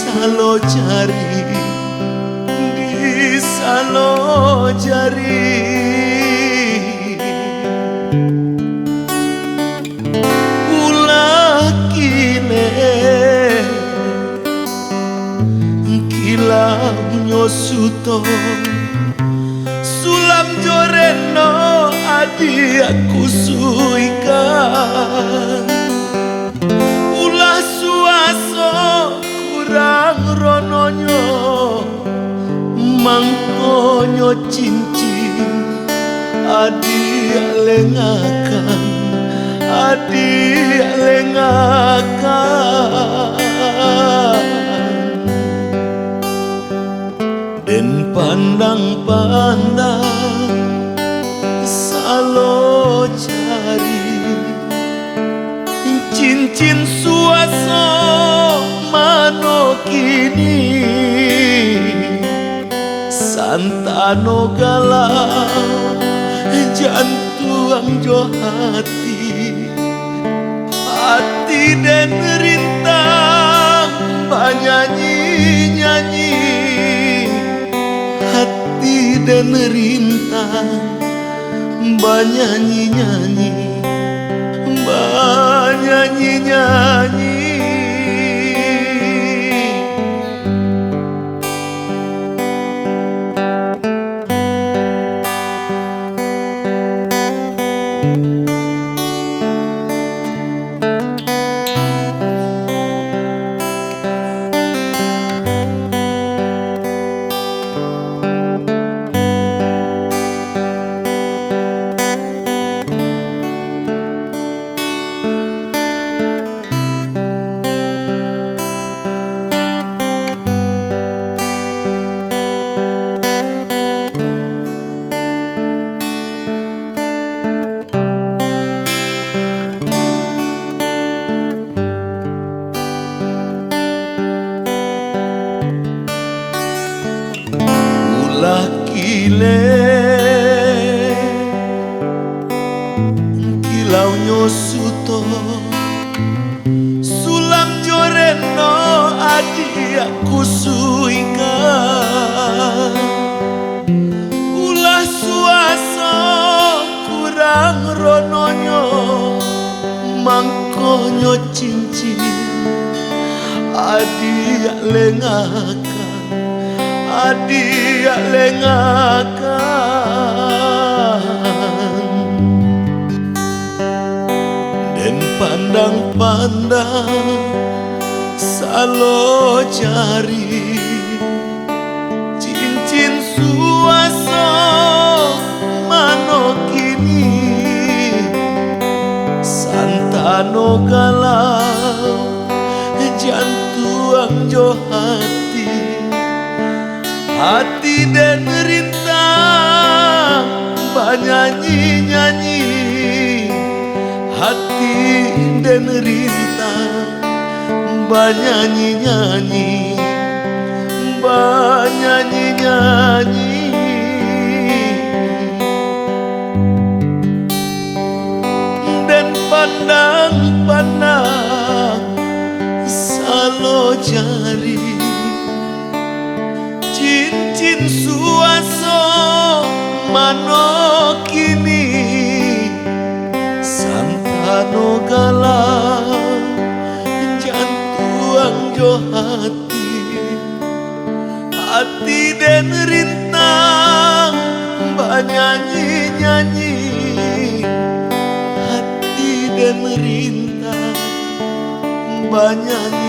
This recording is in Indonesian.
salo jari, di salo jari. Ulah kine kilau nyosuto sulam joreno adi aku suikan. Ulah suaso kurang rononyo mangkonyo cincin adi lengakan, adi lengakan. Den pandang-pandang salo jari, cincin suaso mano kini santano galau jantung jo hati, hati dan rintang banyanyi-nyanyi, hati dan rintang banyanyi-nyanyi, banyanyi-nyanyi. Ulah kile kilau nyosuto sulam joreno adi aku suikan. Ulah suaso kurang rononyo mangkonyo cincin adi lengakan, adi lengakan. Den pandang-pandang salo jari, cincin suaso mano kini santano galau jantung jo hati, hati dan rintang banyanyi-nyanyi, hati dan rintang banyanyi-nyanyi, banyanyi-nyanyi. Dan pandang-pandang salo jari, cincin suaso mano kini santano galau jantung jo hati, hati dan rintang banyanyi-nyanyi, hati dan rintang banyanyi.